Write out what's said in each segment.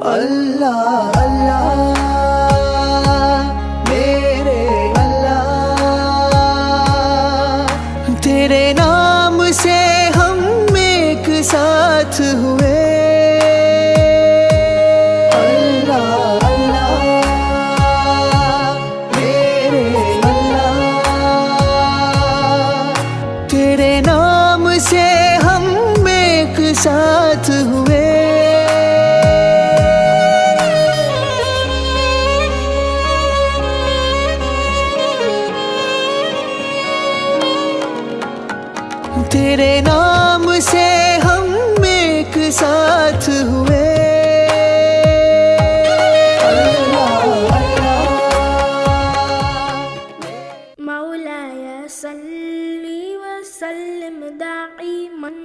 अल्लाह अल्लाह मेरे अल्लाह तेरे नाम से हम एक साथ हुए। अल्लाह अल्लाह मेरे अल्लाह तेरे नाम से हम एक साथ हुए। तेरे नाम से हम एक साथ हुए। मौलाया सल्ली वसल्लिम दाइमन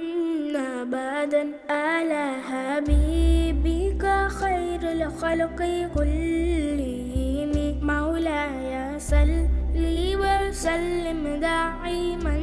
अबदन अला हबीबिका खैरुल खल्क़ि कुल्लिहिम। मौलाया सल्ली वसल्लिम दाइमन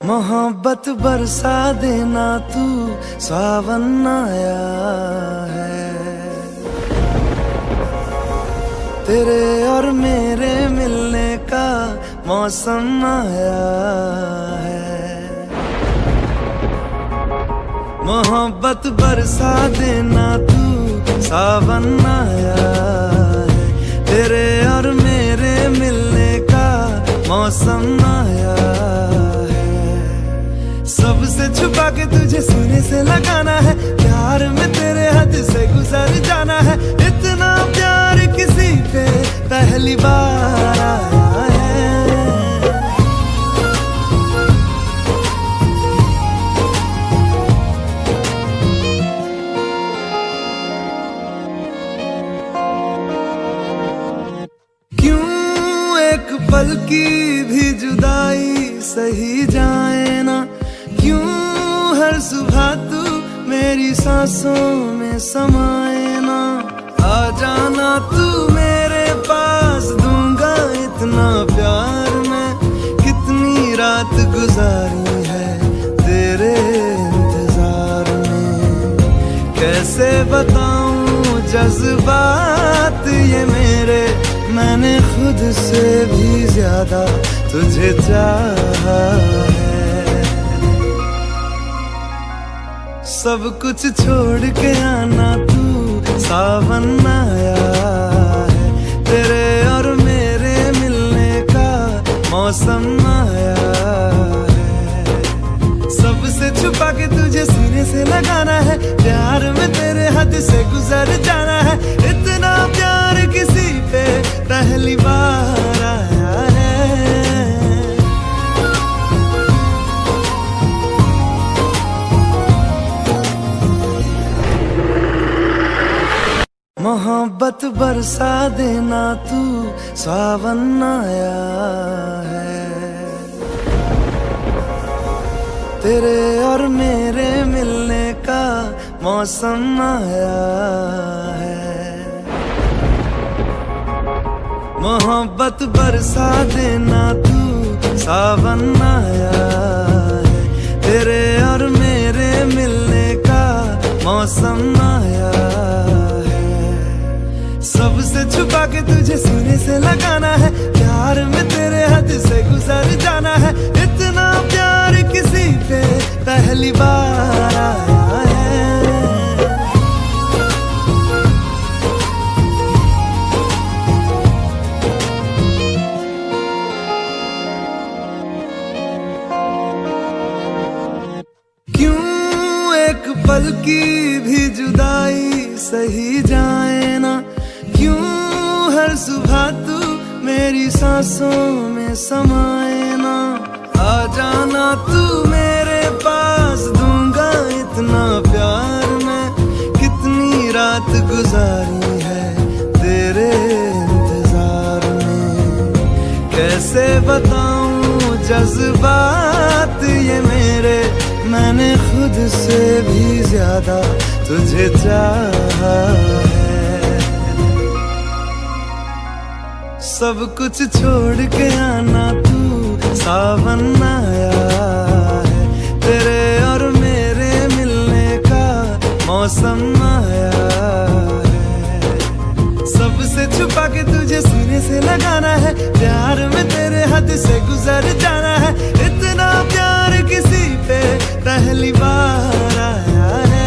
मोहब्बत बरसा देना तू सावन आया है, तेरे और मेरे मिलने का मौसम आया है। मोहब्बत बरसा देना तू सावन आया है, तेरे और मेरे मिलने का मौसम आया है। सबसे छुपा के तुझे सीने से लगाना है, प्यार में तेरे हद से गुजर जाना है। इतना प्यार किसी पे पहली बार आया है। क्यों एक पल की भी जुदाई सही जाए ना, क्यों हर सुबह तू मेरी सांसों में समाए ना। आ जाना तू मेरे पास, दूंगा इतना प्यार मैं। कितनी रात गुजारी है तेरे इंतजार में, कैसे बताऊं जज्बात ये मेरे। मैंने खुद से भी ज्यादा तुझे चाहा है। सब कुछ छोड़ के आना तू सावन आया है, तेरे और मेरे मिलने का मौसम आया है। सबसे छुपा के तुझे सीने से लगाना है, प्यार में तेरे हद से गुजर जाना है। इतना प्यार किसी पे पहली बार आया है। मोहब्बत बरसा देना तू सावन आया है, तेरे और मेरे मिलने का मौसम आया है। मोहब्बत बरसा देना तू सावन आया है, तेरे और मेरे मिलने का मौसम आया है। सबसे छुपा के तुझे सीने से लगाना है, प्यार में तेरे हद से गुजर जाना है। इतना प्यार किसी पे पहली बार आया है। क्यों एक पल की भी जुदाई सही जाए ना, क्यों हर सुबह तू मेरी सांसों में समाए ना। आ जाना तू मेरे पास, दूंगा इतना प्यार मैं। कितनी रात गुजारी है तेरे इंतजार में, कैसे बताऊं जज्बात ये मेरे। मैंने खुद से भी ज्यादा तुझे चाहा है। सब कुछ छोड़ के आना तू सावन आया है, तेरे और मेरे मिलने का मौसम आया है। सबसे छुपा के तुझे सीने से लगाना है, प्यार में तेरे हद से गुजर जाना है। इतना प्यार किसी पे पहली बार आया है।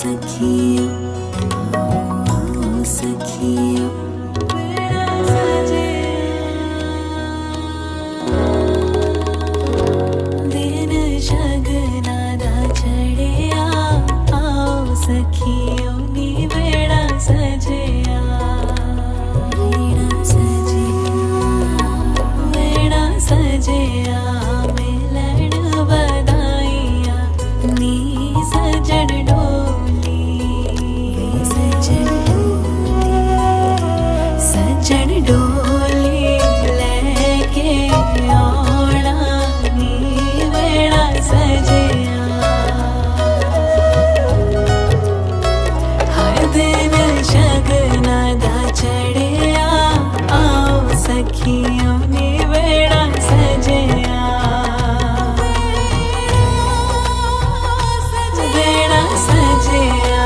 सखियों सखियों मेरा सजे दिन शगना दा चढ़िया आओ सखियों नी बेड़ा सजिया बेड़ा सजिया मिलन बधाइया नी सजन डोली सजन डोली लेके आना नी बेड़ा सजिया हर दिन शगना दा चढ़िया आओ सखियों नी बेड़ा सजिया बेड़ा सजिया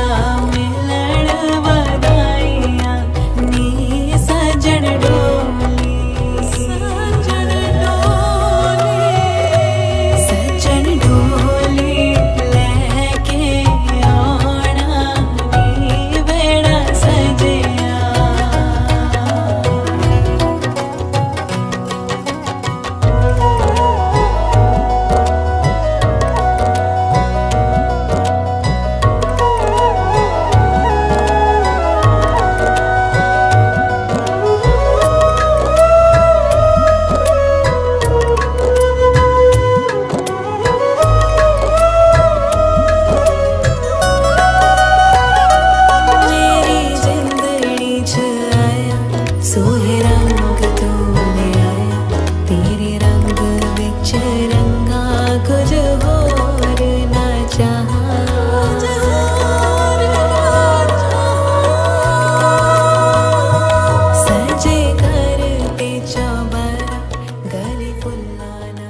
मिलन बधाइया नी सजन डोली सजन डोली लेके आना नी बेड़ा सजिया मेरी जिंदड़ी च आया सोहे रंग तूने आया तेरे रंग विच रंगा कुछ होर ना चाहा सजे घर ते चौबरा गली फुल्ला ना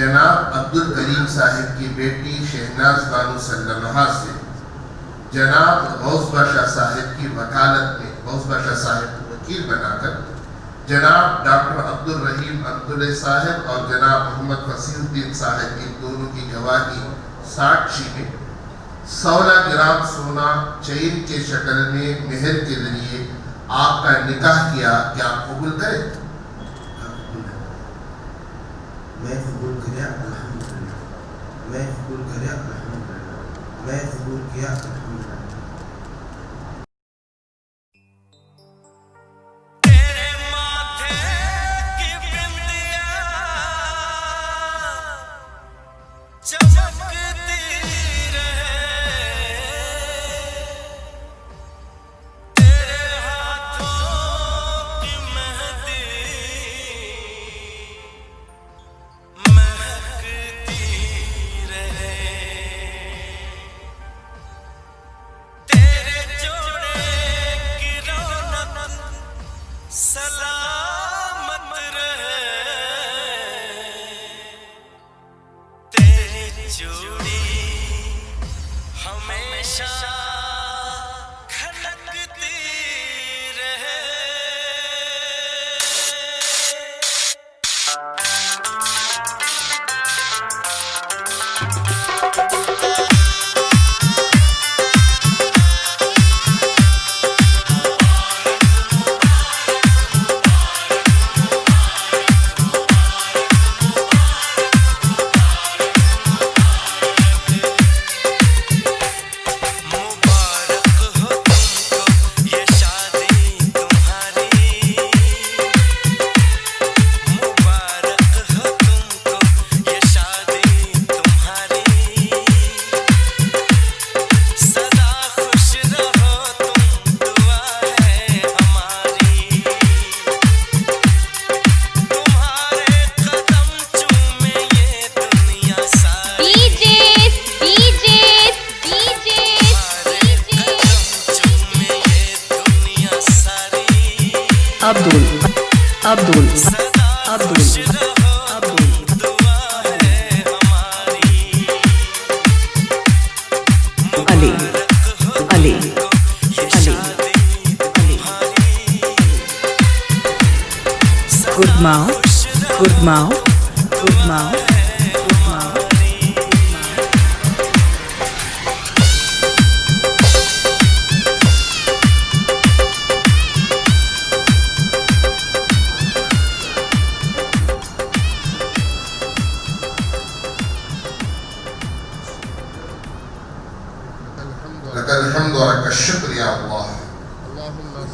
जनाब अब्दुल करीम साहिब की बेटी शहनाज बानो सल्लमहा से जनाब गौस बादशाह साहिब की वकालत में गौस बादशाह साहिब को वकील बनाकर जनाब डॉक्टर अब्दुल रहीम अब्दुल्ला साहिब और जनाब मोहम्मद फसीहुद्दीन साहिब इन दोनों की गवाही साक्षी में 16 ग्राम सोना चेन के शक्ल में मेहर के जरिए आपका निकाह किया। क्या आप कबूल करें? मैं कबूल किया अल्हम्दुलिल्लाह, मैं कबूल किया अल्हम्दुलिल्लाह, मैं कबूल किया अल्हम्दुलिल्लाह। सलामत रहे तेरी जोड़ी हमेशा खनकती रहे। अब्दुल अब्दुल अब्दुल अब्दुल अली अली अली गुडमाओ गुडमाओ गुडमाओ गुडमाओ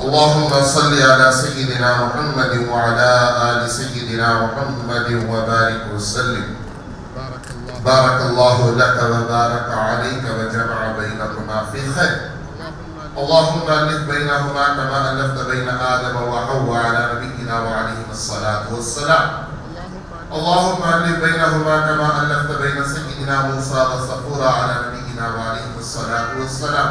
अल्लाहुम्मा सल्लि अला सय्यिदिना मुहम्मद व अला आलि सय्यिदिना मुहम्मद व बारिक व सल्लिम। बारकल्लाहु लक व बारक अलैक व जमअ बैनकुमा फी खैर। अल्लाहुम्मा अलिफ बैनहुमा कमा अलफ़्त बैन आदम व हव्वा अला नबिय्यिना व अलैहिस्सलातु वस्सलाम। अल्लाहुम्मा अलिफ बैनहुमा कमा अलफ़्त बैन सय्यिदिना मूसा व सफूरा अला नबिय्यिना व अलैहिस्सलातु वस्सलाम।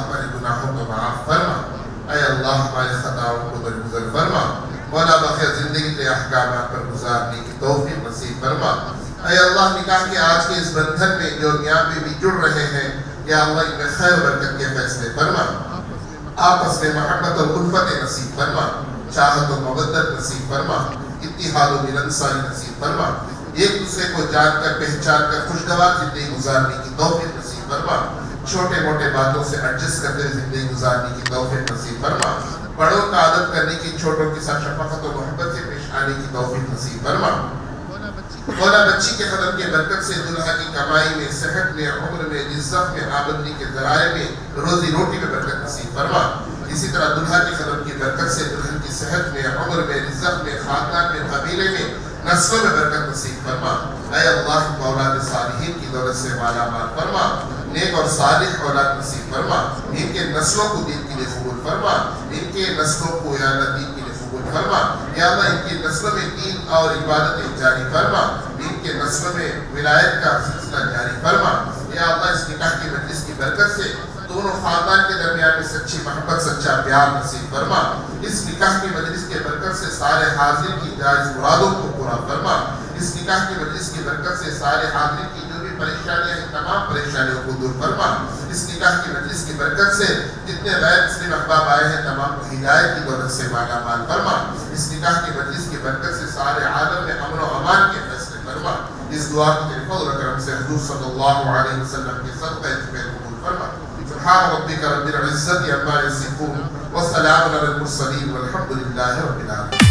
हमारे गुनाहों को माफ फरमा, अय अल्लाह हमारे खताओं को दरगुजर फरमा, मौला बखिया जिंदगी के अहकामात पर गुजारने की तौफीक नसीब फरमा। अय अल्लाह निकाह के आज के इस बंधन में जो यहाँ पे भी जुड़ रहे हैं, या अल्लाह इनमें खैर बरकत के फैसले फरमा, आपस में मोहब्बत और उल्फत नसीब फरमा। चाहत व मवद्दत नसीब फरमा, इत्तिहाद व मिलनसारी नसीब फरमा, एक दूसरे को जानकर पहचान कर खुशगवार जिंदगी गुजारने की तौफीक नसीब फरमा, छोटे मोटे बातों से एडजस्ट करते हुए जिंदगी गुजारने की तौफीक नसीब फरमा, बड़ों का आदत करने की, छोटों के साथ शफकत और मोहब्बत से पेश आने की तौफीक नसीब फरमा। मौला बच्ची के कदम के बरकत से दुल्हा की कमाई में, सेहत में, उम्र में, इज्जत में, आमदनी के जराये में, रोजी रोटी में बरकत नसीब फरमा। इसी तरह दुल्हा के कदम की बरकत से दुल्हन की सेहत में, उम्र में, इज्जत में, खानदान में, कबीले में, नस्लों में बरकत नसीब फरमा। ऐ अल्लाह औलाद सालिहीन की दौलत से माला माल फरमा, नेक और सालिह औलाद नसीब फरमा, इनके नस्लों को दीन के लिए कबूल फरमा, इनके नस्लों को या अल्लाह दीन के लिए कबूल फरमा। या अल्लाह इनकी नस्लों में दीन और इबादतें जारी फरमा, इनके नस्लों में विलायत का सिलसिला जारी फरमा। या अल्लाह इस निकाह की मजलिस की बरकत से दोनों खानदान के दरमियान में सच्ची मोहब्बत, सच्चा प्यार नसीब फरमा। इस निकाह की मजलिस के बरकत से सारे हाजिर की जायज मुरादों को पूरा फरमा। इस निकाह की मजलिस की बरकत से सारे हाजिर की जो भी परेशानियां हैं, तमाम परेशानियों को दूर फरमा। इस निकाह की मजलिस की बरकत से जितने गैर मुस्लिम अहबाब आए हैं, तमाम को हिदायत की दौलत से माला माल फरमा। इस निकाह की मजलिस की बरकत से सारे आलम में अमन और अमान के फैसले फरमा। इस दुआ को तेरे फज़ल और करम से हुज़ूर सल्लल्लाहु अलैहि वसल्लम के सदक़े में कबूल फरमा। सुब्हान रब्बिका रब्बिल इज़्ज़ति अम्मा यसिफून व सलामुन अलल मुरसलीन वल्हम्दुलिल्लाहि रब्बिल आलमीन।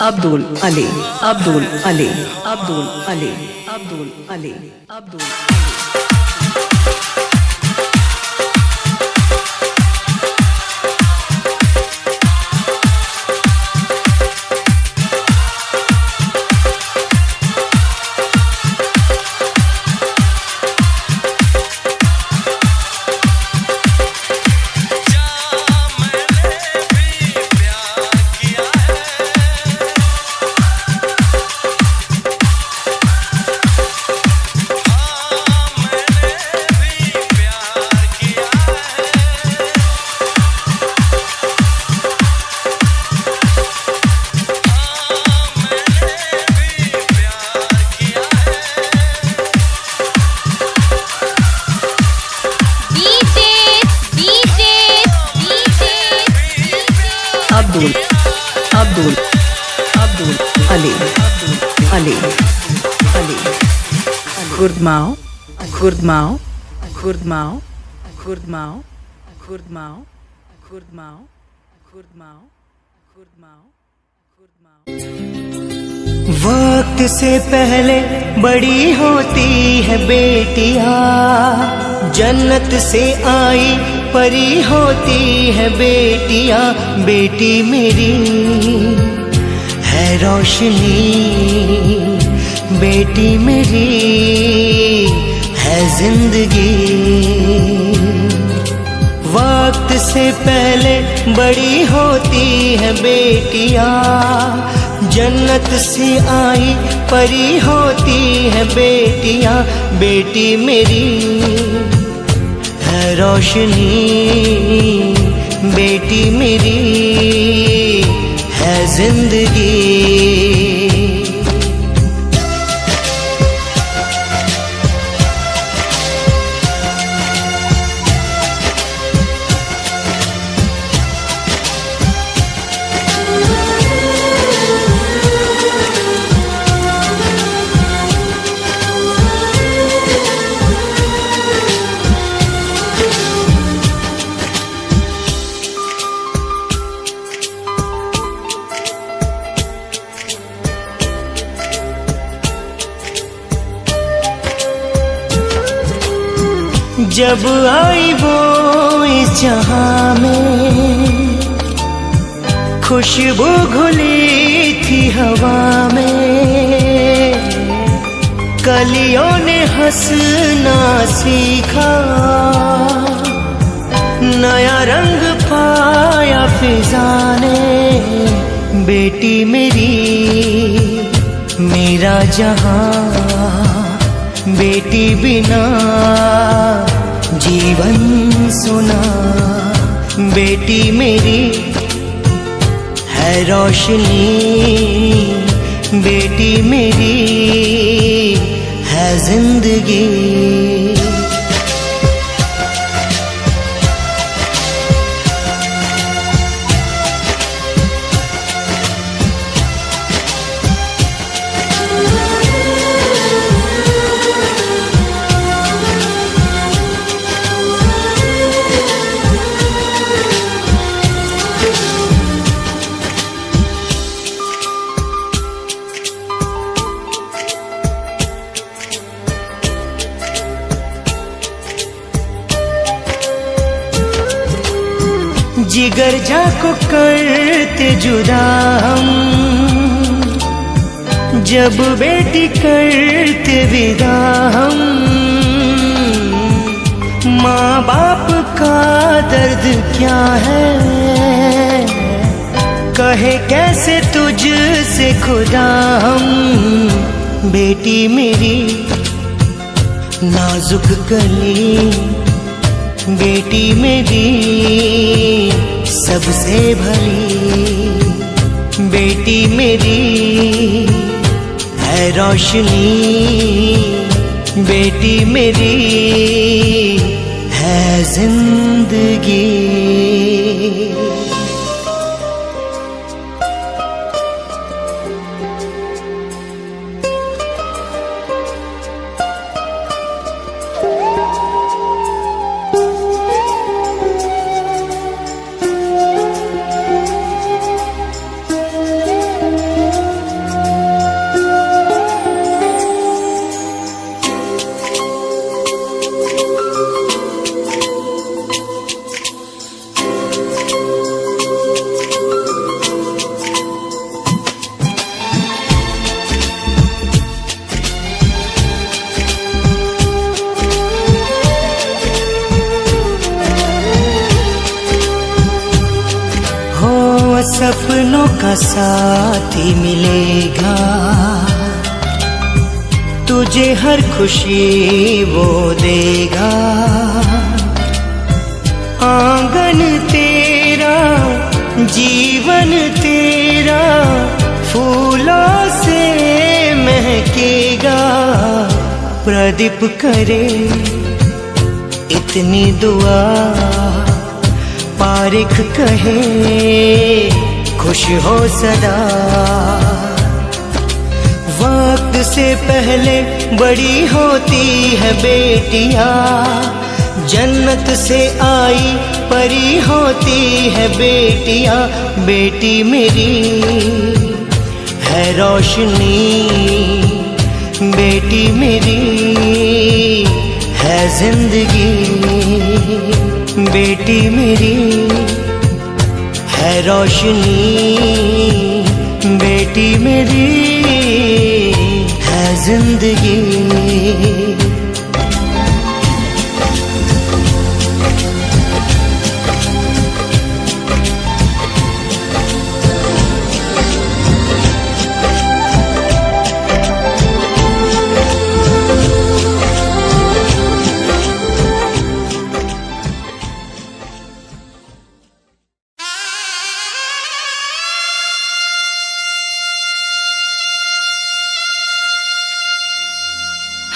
Abdul Ali, Abdul Ali, Abdul Ali, Abdul Ali, Abdul Ali. Abdul, Abdul, Abdul Ali, Ali, Ali, Gurdmao, Gurdmao, Gurdmao, Gurdmao, Gurdmao, Gurdmao, Gurdmao, Gurdmao, Gurdmao. वक्त से पहले बड़ी होती है बेटियां, जन्नत से आई परी होती है बेटियां। बेटी मेरी है रोशनी, बेटी मेरी है जिंदगी। वक्त से पहले बड़ी होती है बेटियां, जन्नत से आई परी होती है बेटियां। बेटी मेरी है रोशनी, बेटी मेरी है जिंदगी। जब आई वो इस जहां में, खुशबू घुली थी हवा में। कलियों ने हंसना सीखा, नया रंग पाया फिजा ने। बेटी मेरी मेरा जहां, बेटी बिना जीवन सुना। बेटी मेरी है रोशनी, बेटी मेरी है जिंदगी। जिगर जाको करते जुदा हम, जब बेटी करते विदा हम। माँ बाप का दर्द क्या है, कहे कैसे तुझसे खुदा हम। बेटी मेरी नाजुक कली, बेटी मेरी सबसे भली। बेटी मेरी है रोशनी, बेटी मेरी है जिंदगी। सपनों का साथी मिलेगा, तुझे हर खुशी वो देगा। आंगन तेरा, जीवन तेरा फूलों से महकेगा। प्रदीप करे इतनी दुआ, पारिख कहे खुश हो सदा। वक्त से पहले बड़ी होती है बेटियां, जन्नत से आई परी होती है बेटियां। बेटी मेरी है रोशनी, बेटी मेरी है जिंदगी। बेटी मेरी है रोशनी, बेटी मेरी है जिंदगी।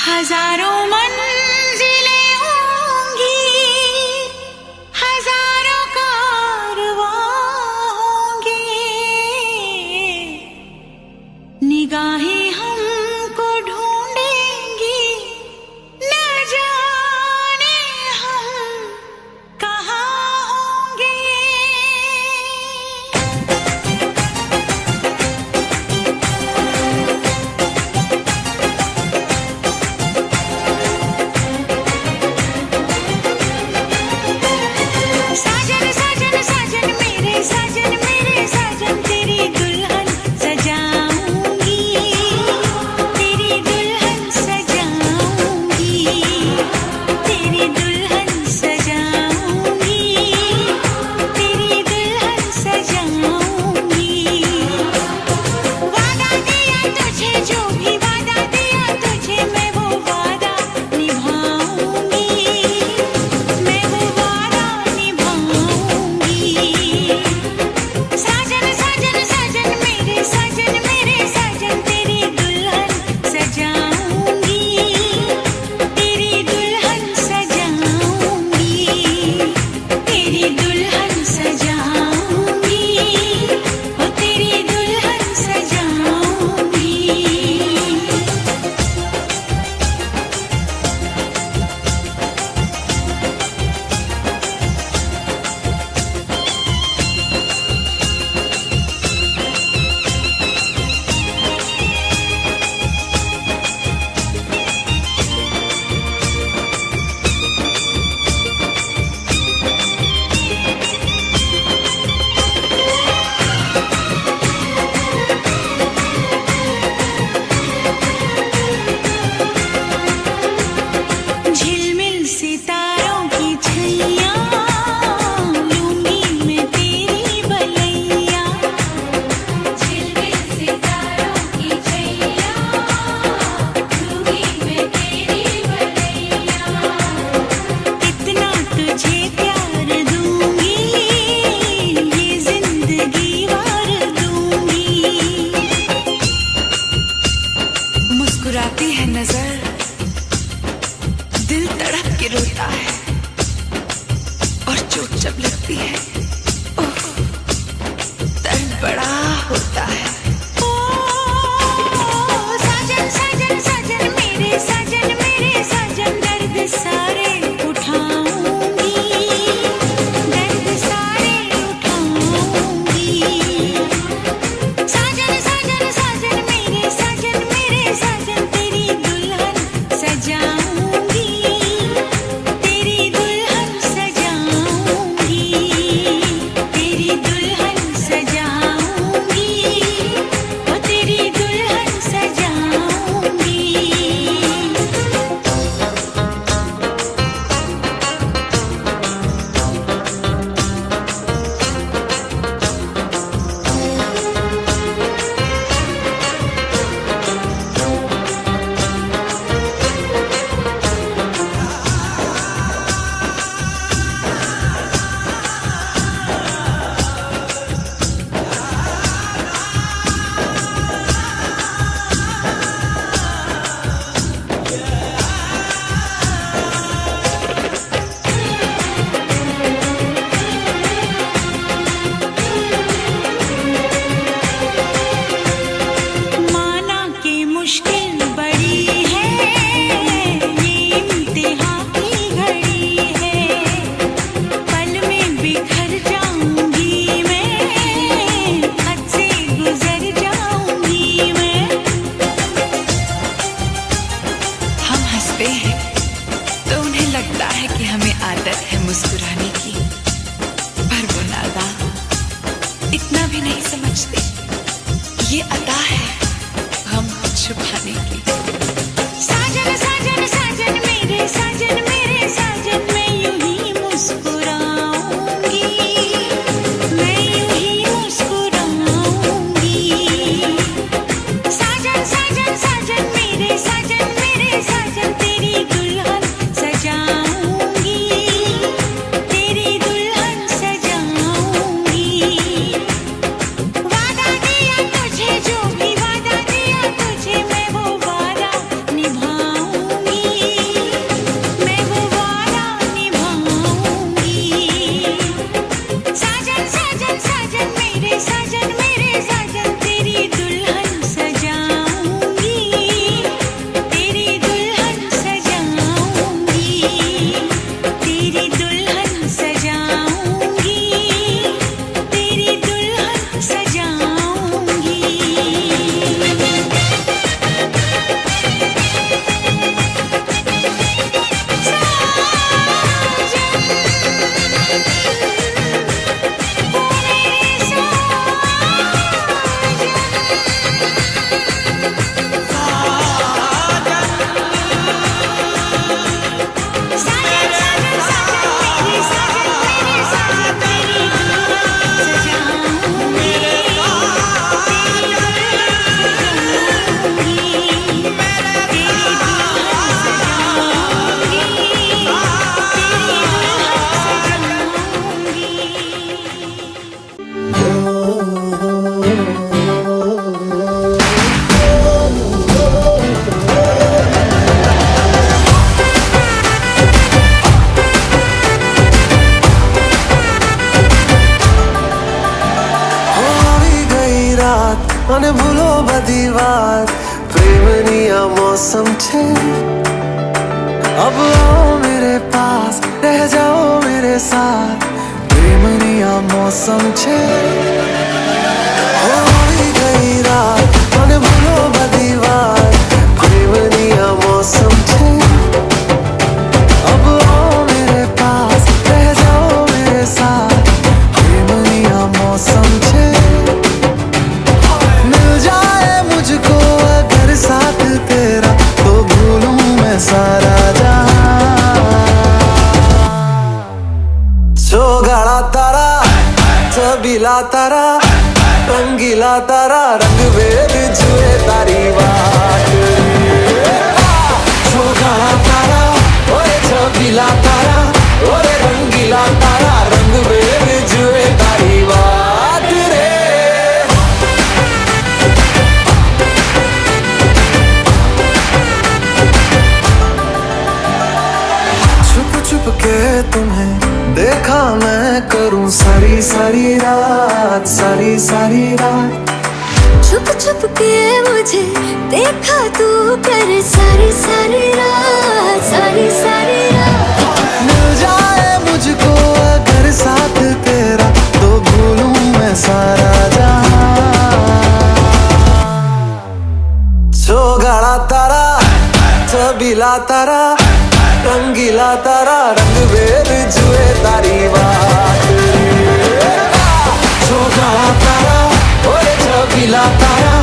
हजारों मंजिलें होंगी, हजारों कारवां होंगे, निगाहें हमको ढूंढेंगी, न जाने हम कहाँ होंगे। બધી વાત પ્રેમની આ મૌસમ છે अब आओ मेरे पास रह जाओ मेरे साथ प्रेमनी आ मौसम छे होई गई रात मन भूलो बधी बात प्रेमनी आ मौसम छे अब आओ मेरे पास रह जाओ मेरे साथ प्रेमनी आ मौसम छे मिल जाए मुझको अगर साथ तेरा तो भूलूं मैं सारा छबीला तारा रंगीला तारा रंग वेद जुए तारी बात छोगाड़ा तारा ओए छबीला तारा ओरे रंगीला तारा रंग वेद जुए तारी बात रे छुप छुप के तुम्हें देखा मैं करूं सारी सारी रात सारी सारी रात छुप छुप के मुझे देखा तू कर सारी सारी रात सारी सारी रात मिल जाए मुझको अगर साथ तेरा तो भूलूं मैं सारा जहां छोगाड़ा तारा छबीला तारा रंगीला तारा रंग वेद जुए तारी बात छोगाड़ा तारा ओरे छबीला तारा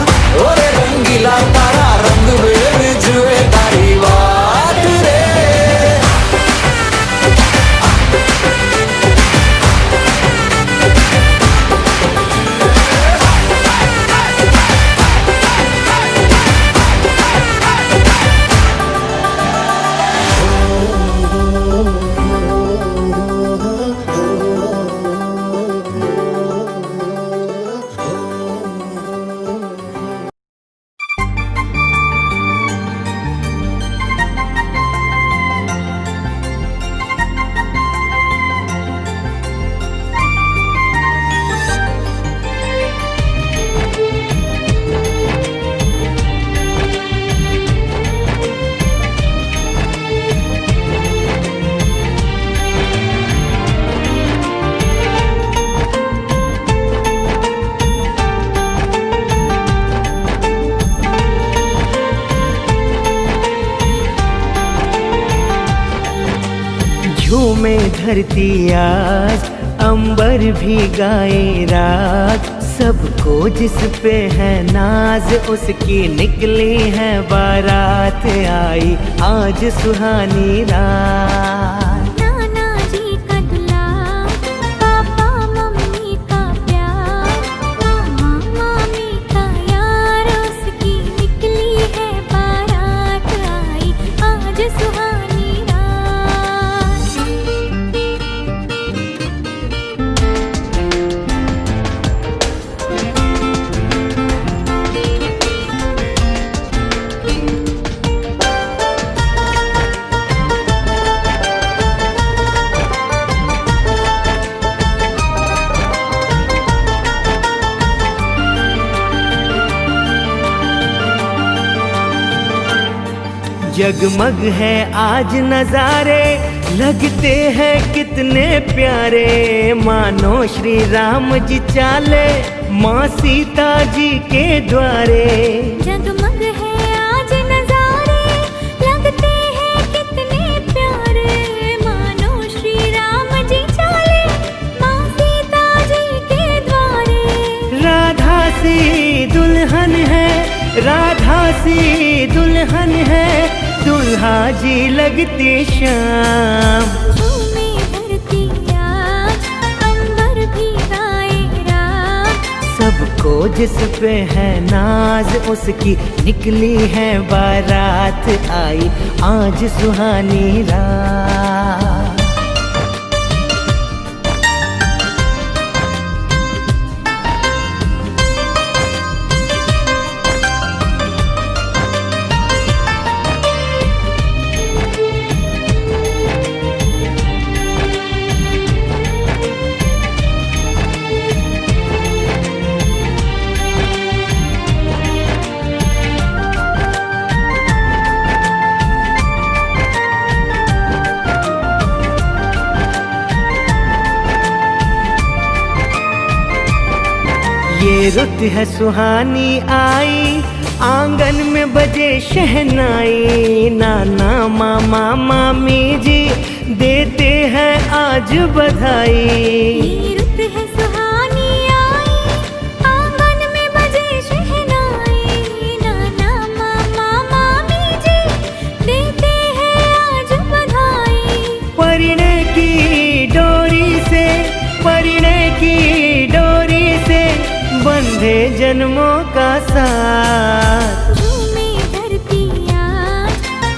ओरे रंगीला तारा रंग वेद जुए तारी बात रे झूमे धरती आज अंबर भी गाए रात सबको जिस पे है नाज उसकी निकली है बारात आई आज सुहानी रात नाना जी का दुलार पापा मम्मी का प्यार मामा मामी का यार उसकी निकली है बारात आई आज सुहानी रात जगमग है आज नजारे लगते हैं कितने प्यारे मानो श्री राम जी चाले माँ सीता जी के द्वारे जगमग है आज नजारे लगते हैं कितने प्यारे मानो श्री राम जी चाले माँ सीता जी के द्वारे राधा सी दुल्हन है राधा सी दुल्हन है दुल्हा जी लगते शाम झूमे धरती आज अंबर भी गाए रात सबको जिस पे है नाज उसकी निकली है बारात आई आज सुहानी रात रुत है सुहानी आई, आंगन में बजे शहनाई। नाना मामा मामी जी देते हैं आज बधाई। रुत है सुहानी आई, आंगन में बजे शहनाई। नाना मामा मामी जी देते हैं आज बधाई। परिणय की डोरी से, परिणय की डोरी से बंधे जन्मों का साथ। झूमे धरती आज,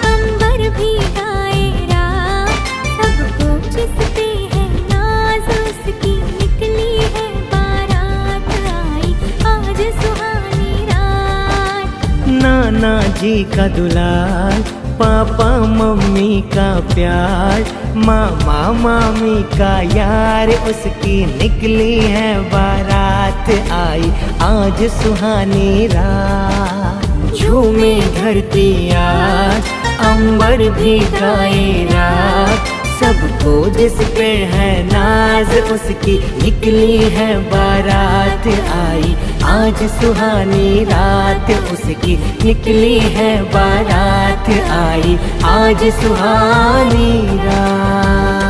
अंबर भी गाए रात। सबको जिसपे है नाज उसकी निकली है बारात। आई आज सुहानी रात। नाना जी का दुलार, पापा मम्मी का प्यार, मामा मामी का यार, उसकी निकली है बारात। आई आज सुहानी रात। झूमे धरती आज, अंबर भी गाए रात। सबको जिस पे है नाज उसकी निकली है बारात। आई आज सुहानी रात, उसकी निकली है बारात। आई आज सुहानी रात।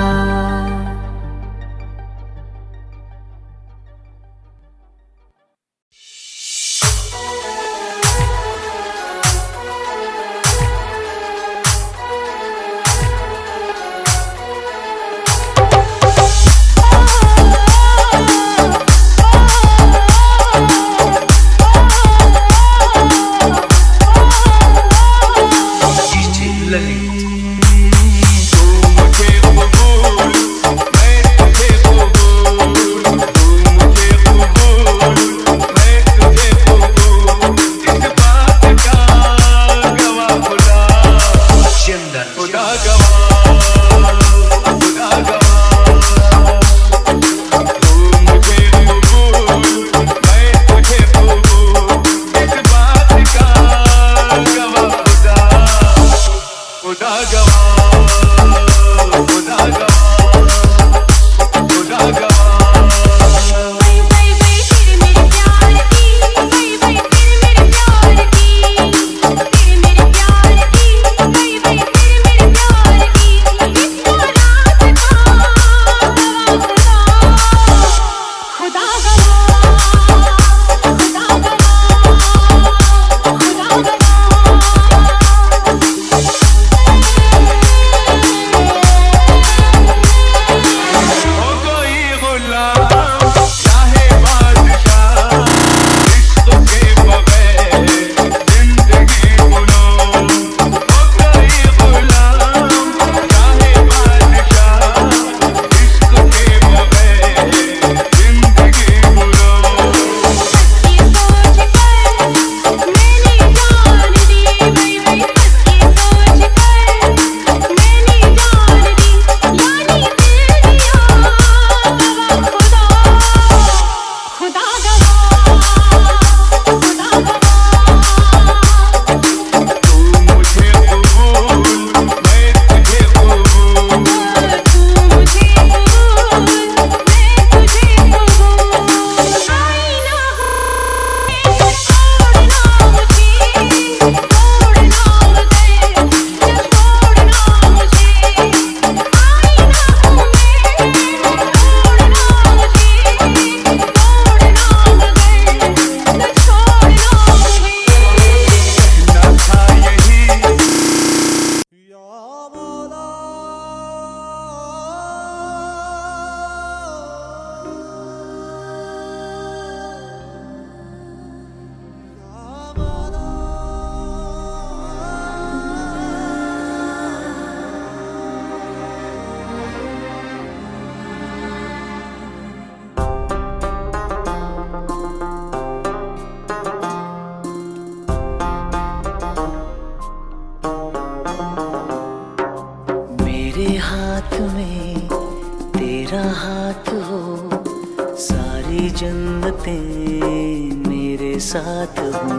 जन्नतें मेरे साथ हो,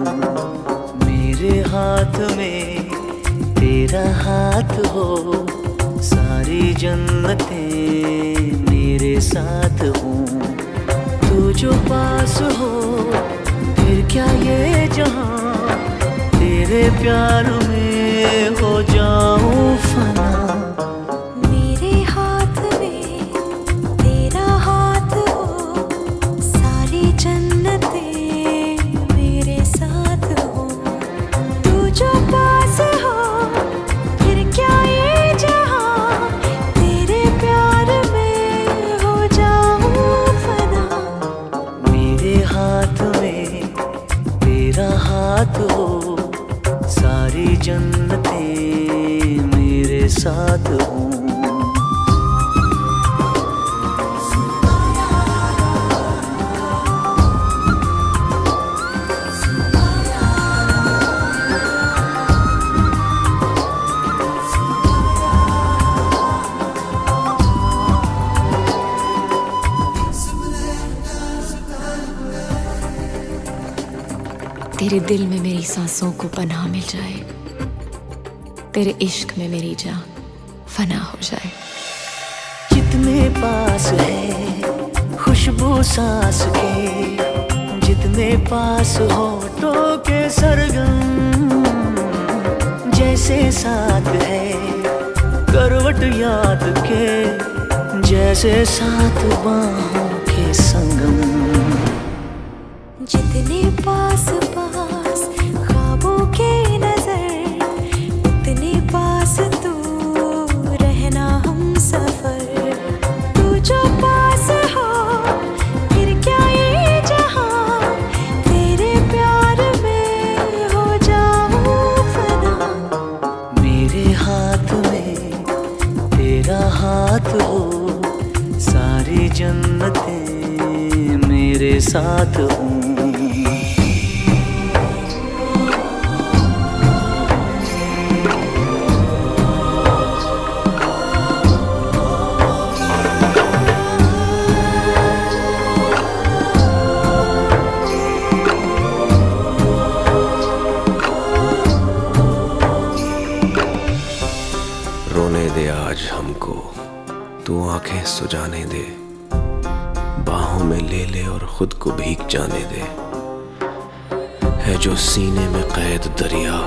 मेरे हाथ में तेरा हाथ हो, सारी जन्नतें मेरे साथ हो। तू जो पास हो फिर क्या ये जहां, तेरे प्यार में हो जाऊं फना। मेरे हाथ में तेरा हाथ हो, सारी जन्नतें मेरे साथ हो। तू जो पास हो फिर क्या ये जहां, तेरे प्यार में हो जाऊं फना। मेरे हाथ में तेरा हाथ हो, सारी जन्नतें मेरे साथ हो। तेरे दिल में मेरी सांसों को पनाह मिल जाए, तेरे इश्क में मेरी जान फना हो जाए। जितने पास है खुशबू सांस के, जितने पास होठों के सरगम, जैसे साथ है करवट याद के, जैसे साथ बाहों के संगम। जितने पास पास ख्वाबों के नजर, उतने पास तू रहना हम सफर। तू जो पास हो फिर क्या ये जहां, तेरे प्यार में हो जाऊं फना। मेरे हाथ में तेरा हाथ हो, सारी जन्नतें मेरे साथ हो। रोने दे आज हमको, तू आंखें सुजाने दे, बाहों में ले ले और खुद को भीग जाने दे। है जो सीने में कैद दरिया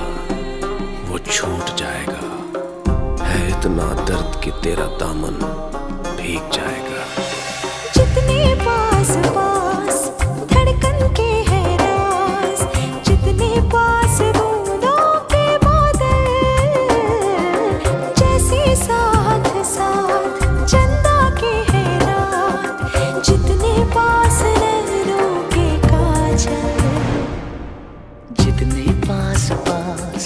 वो छूट जाएगा, है इतना दर्द कि तेरा दामन भीग जाएगा। जितने पास पास धड़कन के है राज, जितने पास बूंदों के बादल, जैसे साथ साथ चंदा के है रात, जितने पास नैनों के काजल। जितने पास पास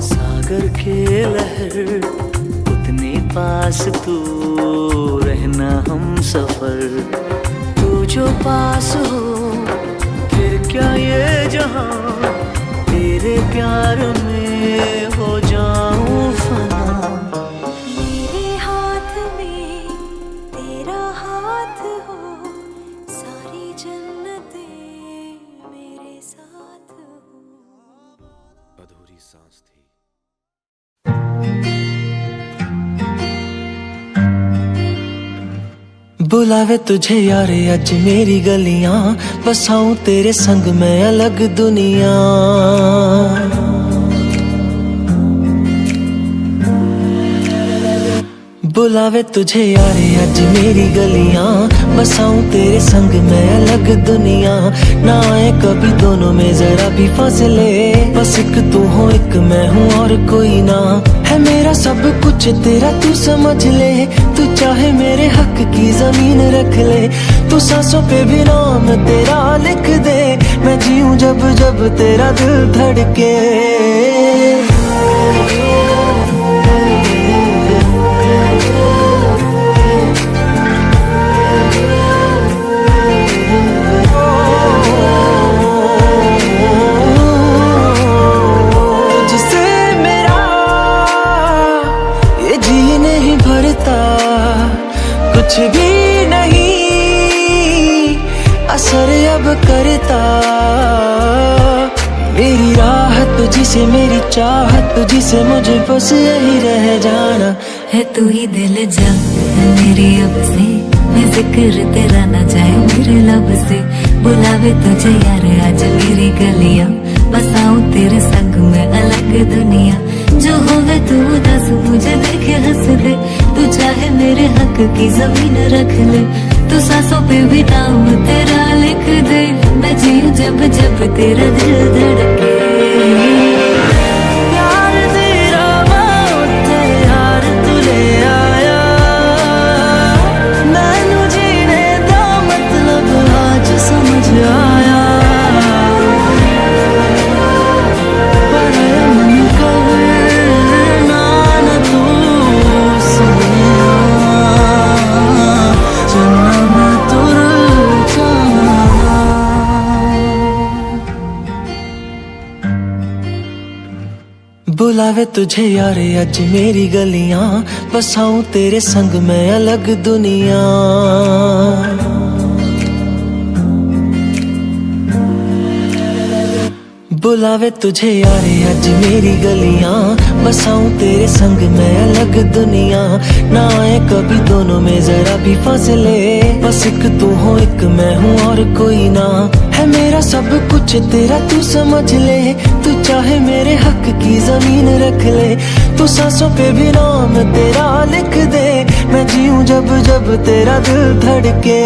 सागर के लहर, उतने पास तू रहना हम सफर। तू जो पास हो फिर क्या ये जहां, तेरे प्यार में हो जाऊं फना। मेरे हाथ में तेरा हाथ हो, सारी जन्नतें मेरे साथ हो। अधूरी सांस थी। बुलावे तुझे यारे अज मेरी गलियां, बसाऊं तेरे संग मैं अलग दुनिया। बुलावे तुझे यारे अज मेरी गलियां, बसाऊं तेरे संग मैं अलग दुनिया। ना आए कभी दोनों में जरा भी फासले, बस एक तू हो एक मैं हूँ और कोई ना। है मेरा सब कुछ तेरा तू समझ ले, तू चाहे मेरे हक की जमीन रख ले। तू सांसों पे भी नाम तेरा लिख दे, मैं जीऊं जब जब तेरा दिल धड़के। कुछ भी नहीं असर अब करता, मेरी राहत जिसे मेरी चाहत जिसे मुझे बस यही रह जाना। है तू ही दिल जा मेरे अब से, मैं जिक्र तेरा ना जाए मेरे लब से। बुलावे तुझे यार आज मेरी गलियां, बसाऊं तेरे संग में अलग दुनिया। जो होवे तू दस मुझे देखे हंस दे, तू चाहे मेरे हक की जमीन रख ले। तू सांसों पे भी नाम तेरा लिख दे, मैं जीऊं जब जब तेरा दिल धड़के। प्यार तेरा बहुत यार तू ले आया, मैनू जीने दा मतलब आज समझ आया। बुलावे तुझे यार आज मेरी गलियां, बसाऊं तेरे संग मैं अलग दुनिया। बुलावे तुझे यार आज मेरी गलियां, बसाऊं तेरे संग मैं अलग दुनिया। ना आए कभी दोनों में जरा भी फासले, बस एक तू हो एक मैं हूँ और कोई ना। है मेरा सब कुछ तेरा तू समझ ले, तू चाहे मेरे हक की जमीन रख ले। तू सांसों पे भी नाम तेरा लिख दे, मैं जीऊं जब जब तेरा दिल धड़के।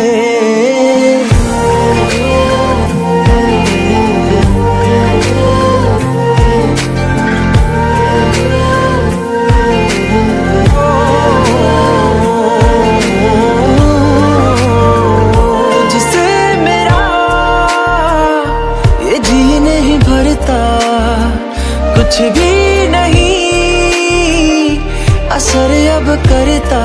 कुछ भी नहीं असर अब करता,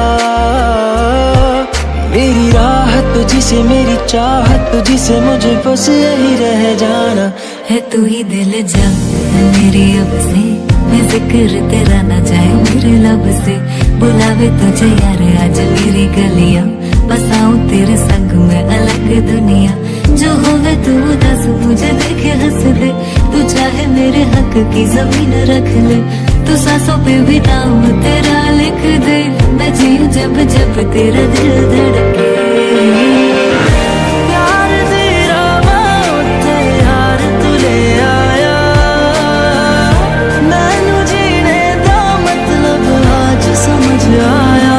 मेरी राहत तुझसे मेरी चाहत तुझसे, मुझे बस यही रह जाना है। तू ही दिल जा है मेरी अब से, मैं जिक्र तेरा ना जाए मेरे लब से। बुलावे तुझे यार आज मेरी गलियां, बसाऊं तेरे संग में अलग दुनिया। जो होवे तू दस मुझे देखे हंस दे, तू चाहे मेरे हक की जमीन रख ले। तू सांसों पे भी नाम तेरा लिख दे, मैं जीऊं जब जब तेरा दिल धड़के। प्यार तेरा बहुत यार तू ले आया, मैनू जीने दा मतलब आज समझ आया।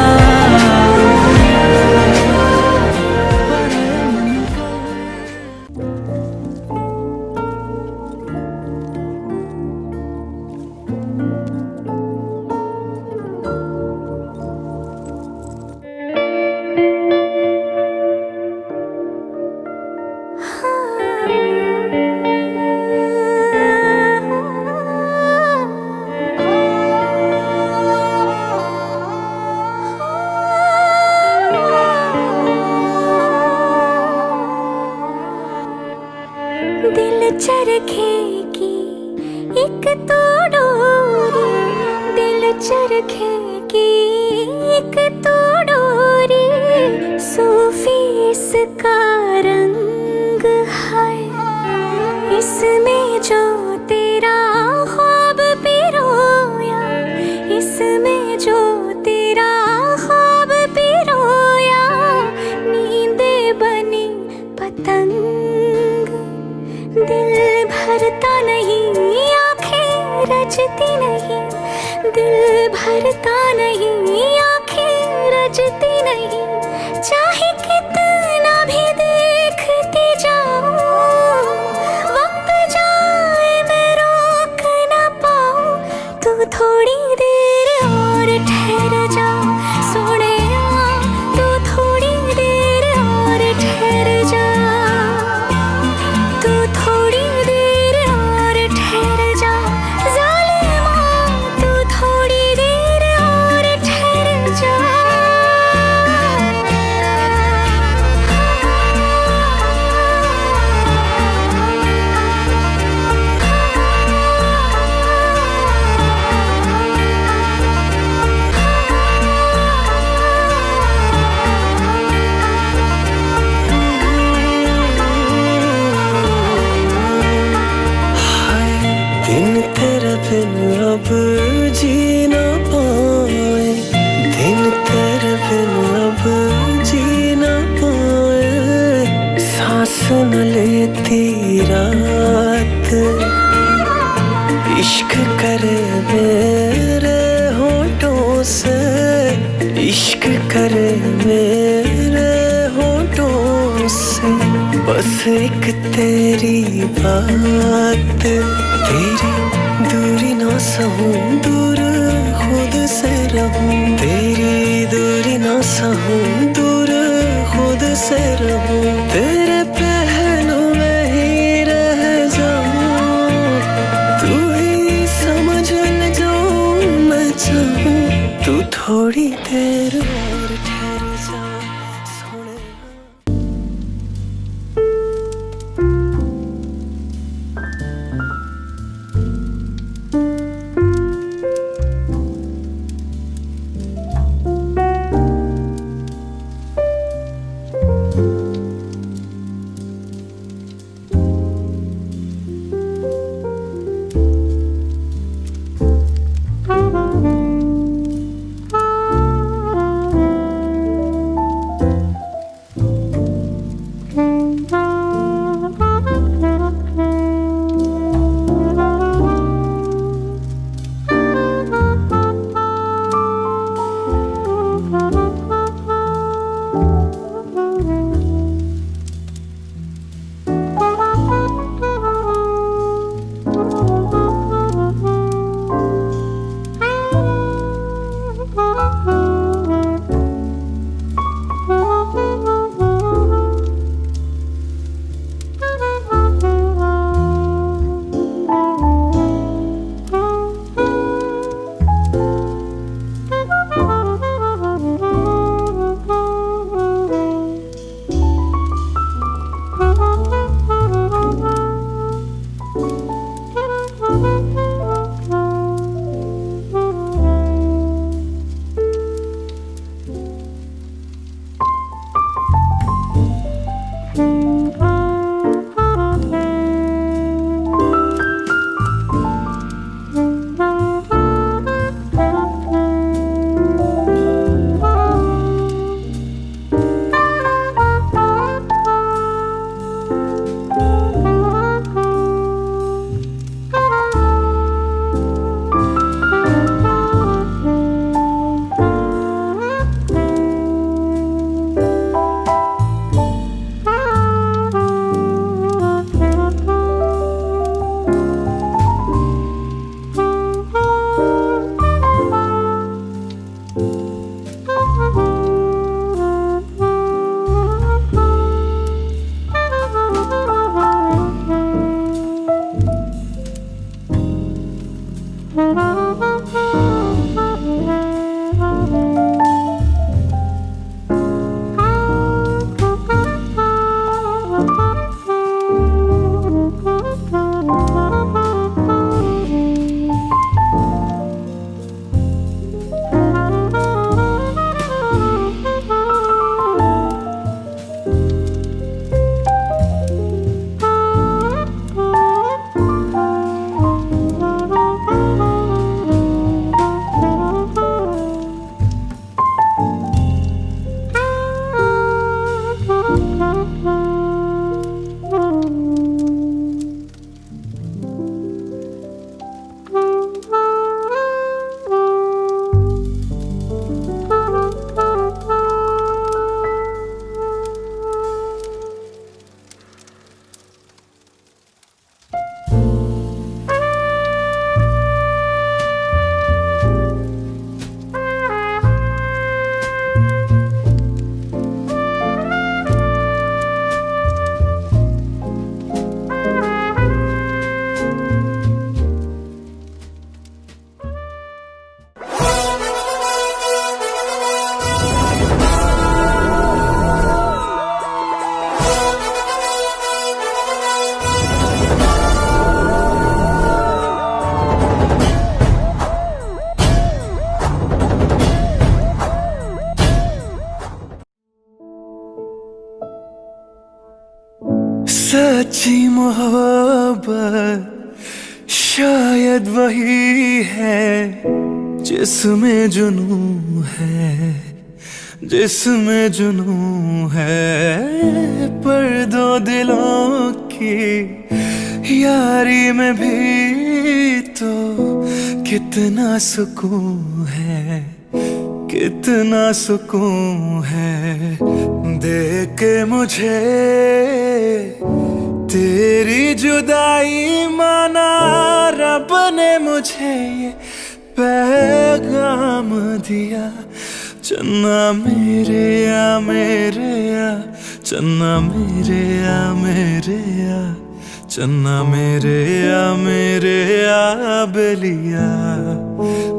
दिल चरखे की एक तो डोरी, दिल चरखे की एक तो डोरी। सूफी इसका रंग है, इसमें जो तेरा ख्वाब पिरोया, इसमें जो तेरा ख्वाब पिरोया। नींदे बनी पतंग, दिल भरता नहीं आँखें रजती नहीं, दिल भरता नहीं आँखें रजती नहीं। चाहे कितना भी देखती जाऊं, वक्त जाए मैं रोक ना पाऊं। तू थोड़ी देर और ठहर जा सोनिया, तू थोड़ी देर और ठहर जा। तू थोड़ी देर और ठहर जा ज़ालिमा, तू थोड़ी देर और ठहर जा। दिन तेरे बिन अब जी ना पाए, दिन तेरे बिन अब जी ना सुन लेती रात, इश्क करे मेरे होठों से, इश्क करे मेरे होठों से। बस एक तेरी बात, तेरी दूरी ना सहूं, दूर खुद से रहूं, तेरी दूरी ना सहूं, दूर खुद से रहूं, तेरे पहलू में ही रह जाऊं, तू ही समझ ले जो मैं चाहूं, तू थोड़ी देर और ठहर जा सोने। सच्ची मोहब्बत शायद वही है जिसमें जुनून है, जिसमें जुनून है, पर दो दिलों की यारी में भी तो कितना सुकून है, कितना सुकून है। देख के मुझे तेरी जुदाई माना, रब ने मुझे ये पैगाम दिया। चन्ना मेरे आ मेरे आ, चन्ना मेरे आ मेरे आ, चन्ना मेरे आ मेरे आ बेलिया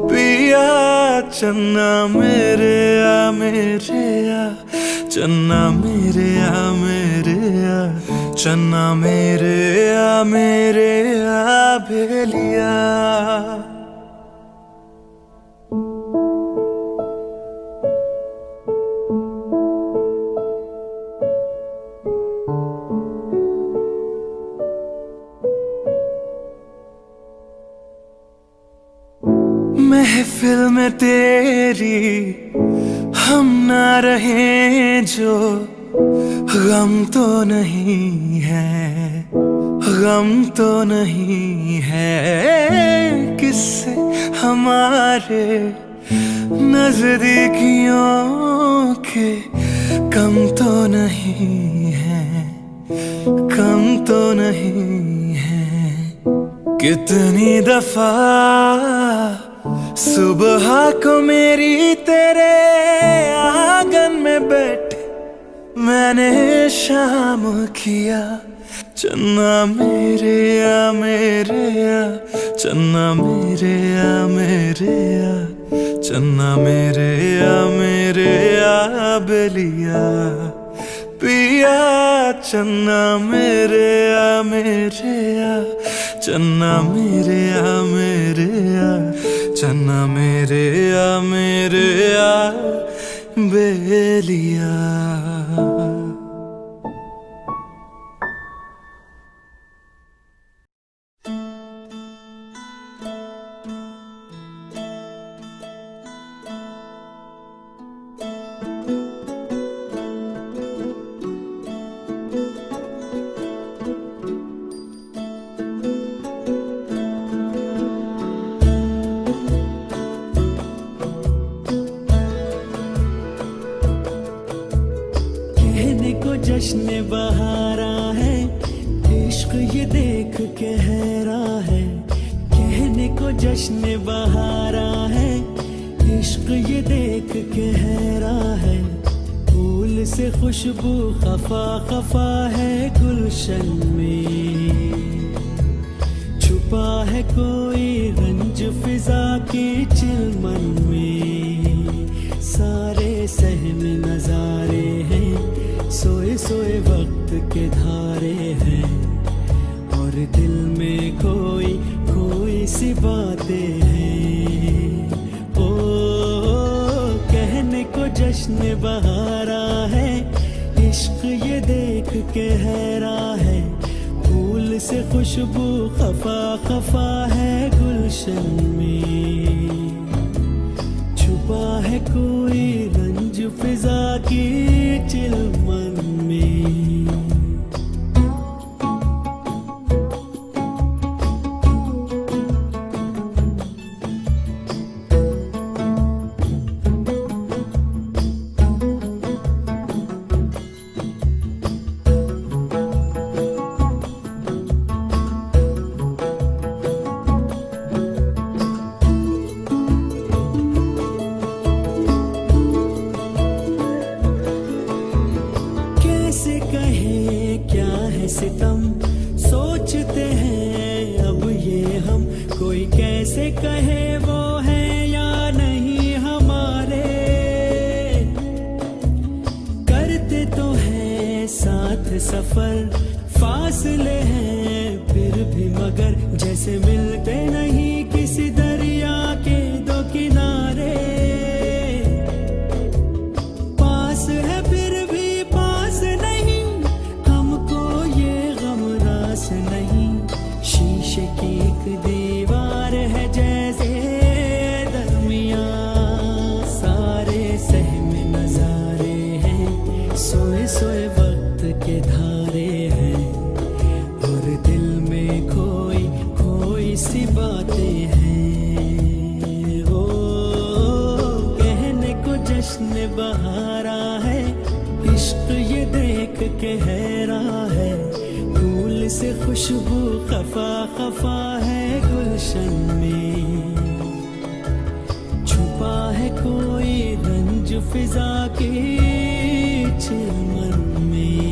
पिया। चन्ना मेरे आ मेरे आ, चन्ना मेरे आ मेरे आ, चन्ना मेरे आ मेरे आ बेलिया। महफिल में तेरी हम ना रहे जो, गम तो नहीं है, गम तो नहीं है। किससे हमारे नजदीकियों के कम तो नहीं है, कम तो नहीं है। कितनी दफा सुबह को मेरी तेरे आंगन में बैठे मैंने शाम किया। चन्ना मेरे आ मेरे आ, चन्ना मेरे आ मेरे आ, चन्ना मेरे आ मेरे आ बेलिया पिया। चन्ना मेरे आ मेरे आ, चन्ना मेरे आ मेरे आ, चन्ना मेरे आ मेरे आ बेलिया। जश्न बहारा है, इश्क ये देख के हैरा है। कहने को जश्न बहारा है, इश्क ये देख के हैरा है। फूल से खुशबू खफा खफा है गुलशन में, छुपा है कोई रंज फिजा की चिलमन में। सारे सहम नजारे हैं, सोए सोए वक्त के धारे हैं, और दिल में कोई कोई सी बातें हैं। ओ कहने को जश्न बहारा है, इश्क ये देख के हैरा है। फूल से खुशबू खफा खफा है गुलशन में, छुपा है कोई रंज फिजा की चिलमन में। सितम सोचते हैं अब ये हम, कोई कैसे कहे वो है या नहीं हमारे। करते तो हैं साथ सफर, फासले हैं फिर भी मगर, जैसे मिलते नहीं किसी दरिया के दो किनारे। पास है फिर भी पास नहीं, नहीं शीशे की एक दीवार है जैसे दरमियां। सारे सहम नजर के हैरां है, फूल से खुशबू खफा खफा है गुलशन में, छुपा है कोई रंज फिजा के चिलमन में।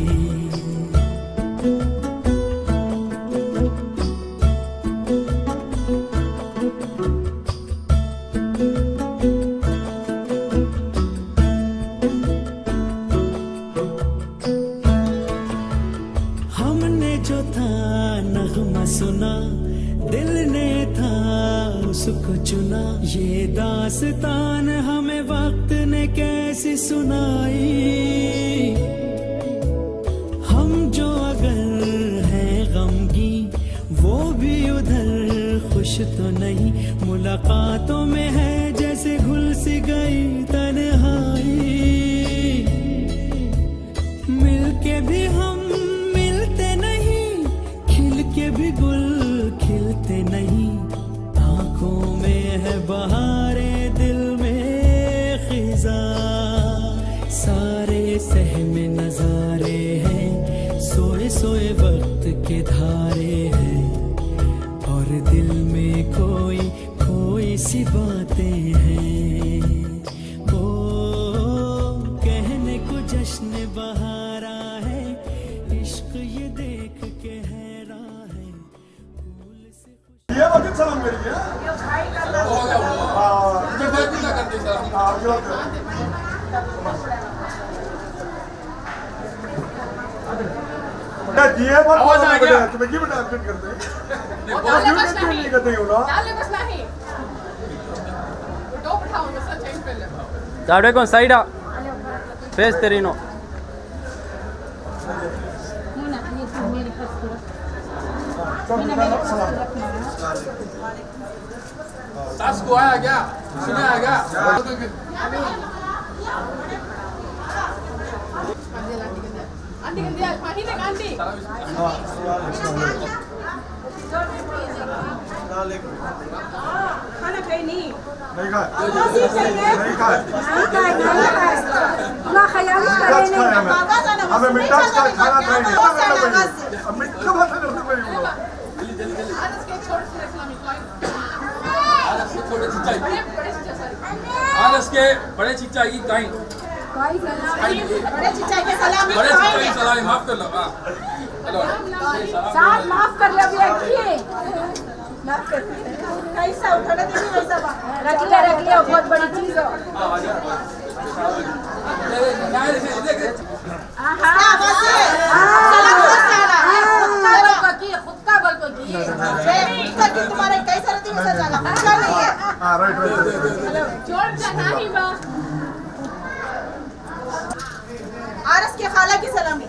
हमने जो था नगमा सुना, दिल ने था उसको चुना, ये दास्तान हमें वक्त ने कैसी सुनाई। हम जो अगर हैं गमगी, वो भी उधर खुश तो नहीं, मुलाकातों में है जैसे घुल सी गई तन्हाई। मिलके भी हम मिलते नहीं, खिल के भी गुल खिलते नहीं, आंखों में है बहारे दिल में खिजा, सारे सहमे नजारे हैं, सोए सोए वक्त के धारे हैं, और दिल में कोई कोई सी बातें हैं। ओ कहने को जश्न बहारा है, इश्क ये देख के हैरां है, फूल से ये वक्त सलाम करिए। दिए आवाज आ गया तुम्हें की बेटा अपडेट करते हैं नहीं करते हो ना दाड़े को साइडा फेस तेरीनो सास को आया क्या सुना आया आंटी के दिया पानी देख आंटी खाना खाई नहीं खा नहीं खा ना ख्याल करें हमें मीठा खाना खाएंगे मीठा भाषा करते मेरी बोलो आनस के छोड़ से इस्लामिक लाइन आनस के छोटे चिच्चा आनस के बड़े चिच्चा की काइन बड़े चिच्चा के सलामी बड़े चिच्चा की सलामी माफ कर लो हेलो साथ माफ कर ले अभी रखिए माफ कर कैसा उठाना देखिए वैसा रख लिया बहुत बड़ी चीज हो खुद का बल को किए तुम्हारे कैसा रहती वैसा चला नहीं है राइट जोड़ जाना ही बा आरस के खाला की सलामी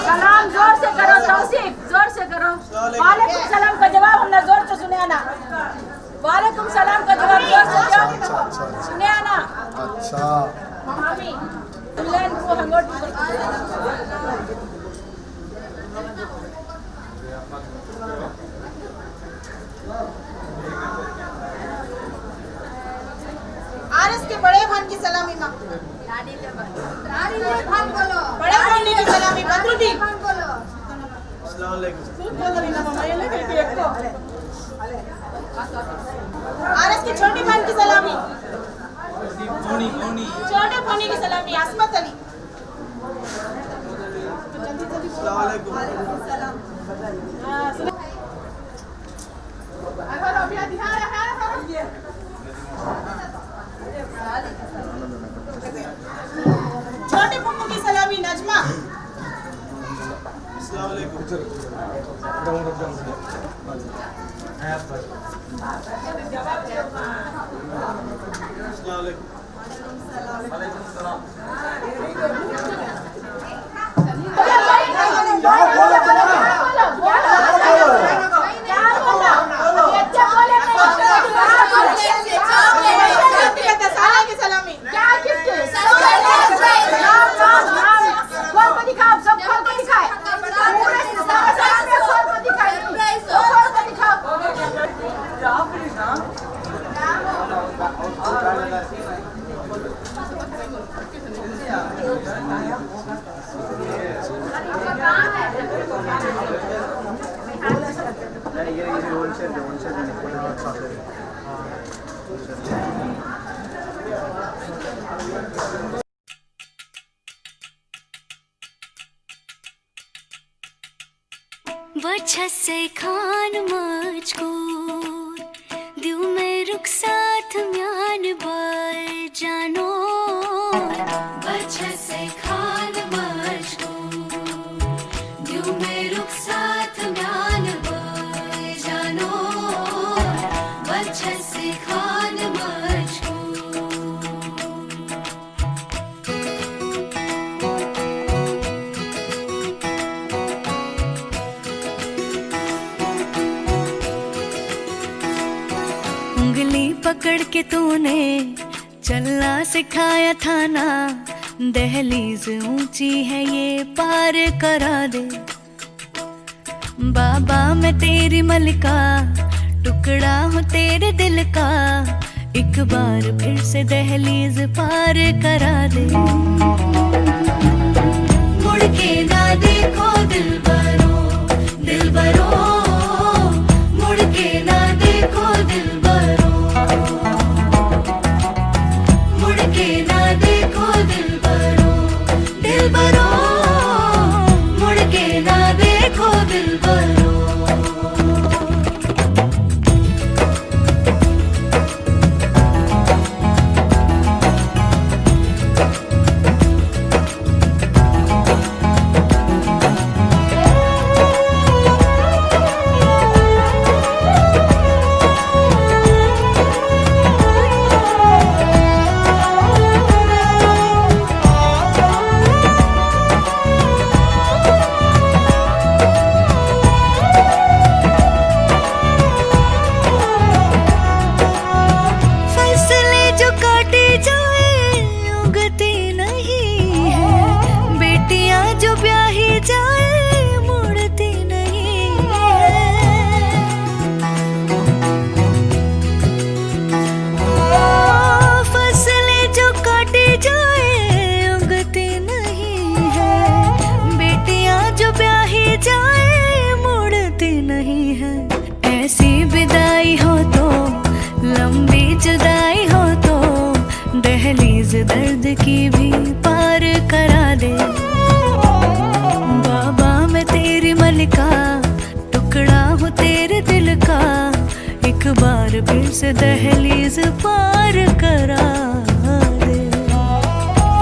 सलाम जोर से करो तौसीफ जोर से करो वालेकुम सलाम का जवाब हमने जोर से सुने ना वालेकुम सलाम का जवाब जोर से दो सुने ना अच्छा मामी तुलन को हंगोट आरस के बड़े भान की सलामी मां बड़े भान की सलामी बदरुद्दीन अस्सलाम वालेकुम आरस की छोटी भान की सलामी छोटे भानी की सलामी आसमत अली अस्सलाम वालेकुम छोटे पप्पू की सलामी नजमा अस्सलाम वालेकुम वजह से खान मुझको दिल में रुख साथ म्यान बार जानो वजह से खान मुझको दिल में रुख साथ म्यान बार जानो वजह से खान मुझको उंगली पकड़ के तूने चलना सिखाया था ना दहलीज ऊंची है ये पार करा दे बाबा मैं तेरी मलिका टुकड़ा हूँ तेरे दिल का एक बार फिर से दहलीज पार करा दे मुड़ के ना देखो दिल बरो मुड़ के ना देखो दिल मुड़ के ना देखो दिल बरो मुड़ के ना देखो दिल बरो दर्द की भी पार करा दे बाबा मैं तेरी मलिका टुकड़ा हूँ तेरे दिल का एक बार फिर से दहलीज पार करा दे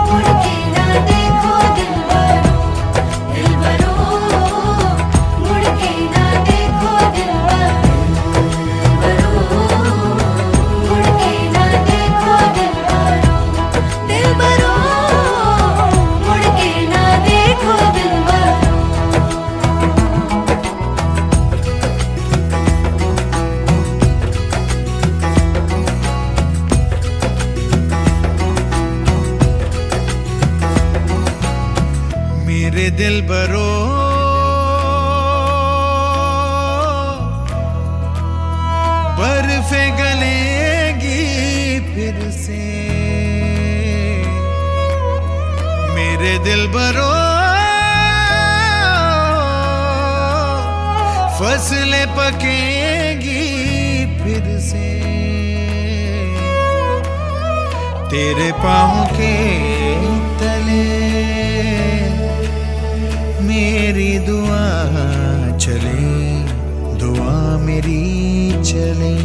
मुड़ के ना देखो दिल बरो मुड़ के ना देखो दिल बरो मुड़ के ना देखो दिल बरो मुड़ के ना देखो दिल बरो मेरे दिल बरो बर्फे गलेगी फिर से मेरे दिल बरो फसलें पकेगी फिर से तेरे पाँव के तले मेरी दुआ चले दुआ मेरी चले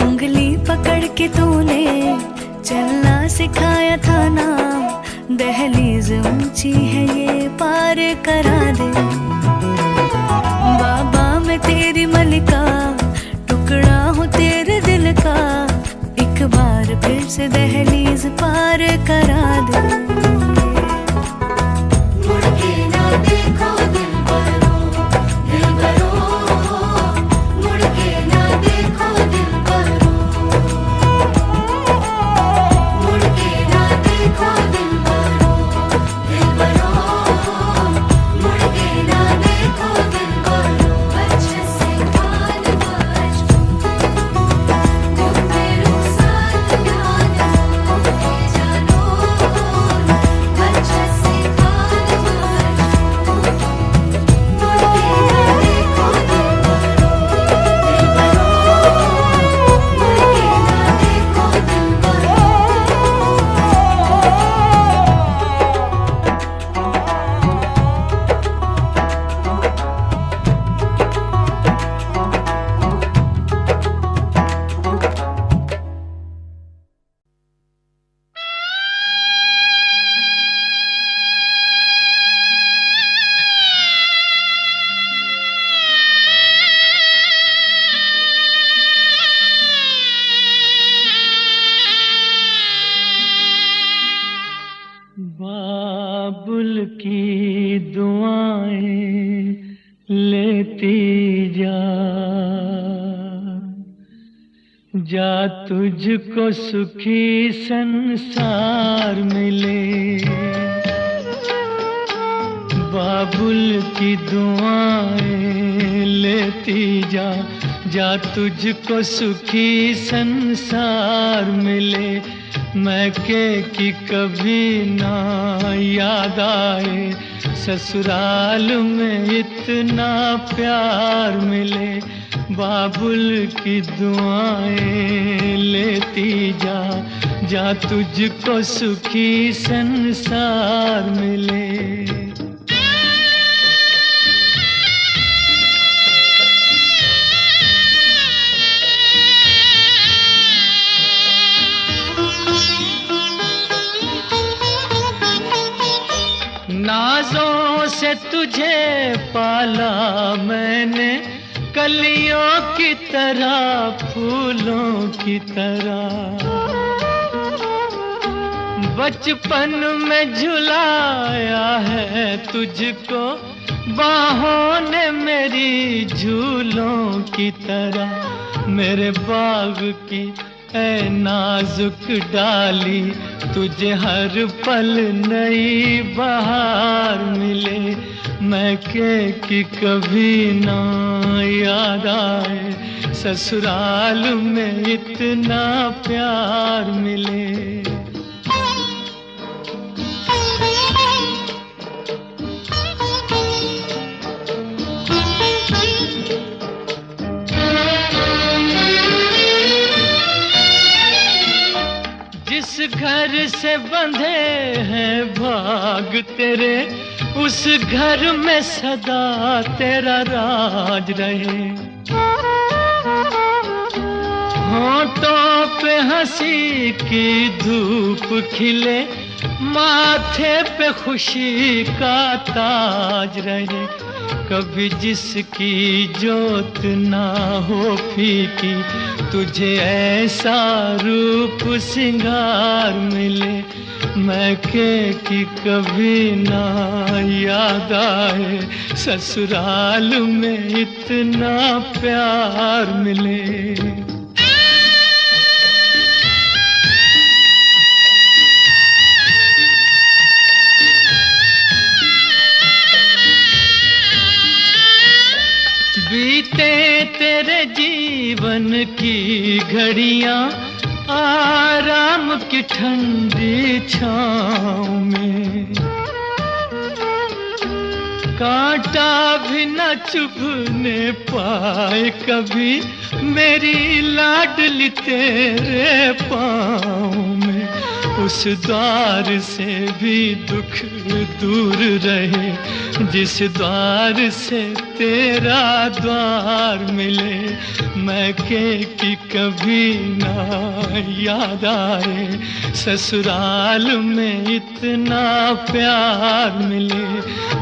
उंगली पकड़ के तूने चलना सिखाया था ना दहलीज ऊंची है ये पार करा दे बाबा मैं तेरी मलिका टुकड़ा हूँ तेरे दिल का एक बार फिर से दहलीज पार करा दे मुड़ के ना देखो दिल बरो मुड़ के ना देखो दिल बरो मुड़ के ना देखो दिल बरो मुड़ के ना देखो दिल बरो अच्छे से खान जा तुझको सुखी संसार मिले, बाबुल की दुआएं लेती जा, जा तुझको सुखी संसार मिले। मैके की कभी ना याद आए, ससुराल में इतना प्यार मिले। बाबुल की दुआएं लेती जा, जा तुझको सुखी संसार मिले। नाजों से तुझे पाला मैंने, कलियों की तरह फूलों की तरह। बचपन में झुलाया है तुझको बाहों ने मेरी झूलों की तरह। मेरे बाग की ऐ नाजुक डाली, तुझे हर पल नई बहार मिले। मैके की कभी ना याद आए, ससुराल में इतना प्यार मिले। जिस घर से बंधे हैं भाग तेरे, उस घर में सदा तेरा राज रहे। होठों पे हंसी की धूप खिले, माथे पे खुशी का ताज रहे। कभी जिसकी जोत ना हो फीकी, तुझे ऐसा रूप सिंगार मिले। मैके की कभी ना याद आए, ससुराल में इतना प्यार मिले। बीते तेरे जीवन की घड़ियां आराम की ठंडी छाँव में, कांटा भी न चुभने पाए कभी मेरी लाडली तेरे पाँव में। उस द्वार से भी दुख दूर रहे, जिस द्वार से तेरा द्वार मिले। मैके की कभी ना याद आए, ससुराल में इतना प्यार मिले।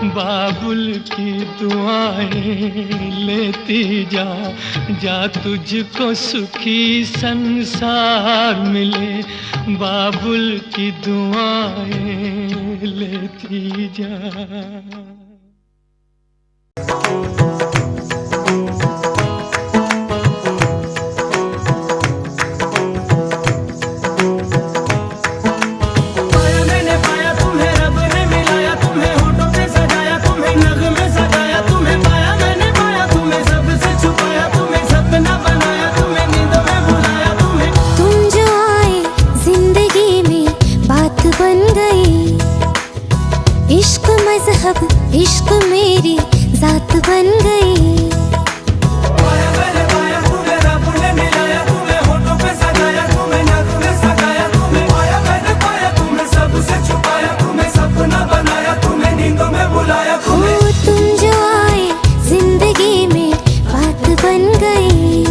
बाबुल की दुआएं लेती जा, जा तुझको सुखी संसार मिले। बाबुल की दुआएं लेती जा। इश्क मेरी जात बन गई। तुम जो आए जिंदगी में बात बन गई।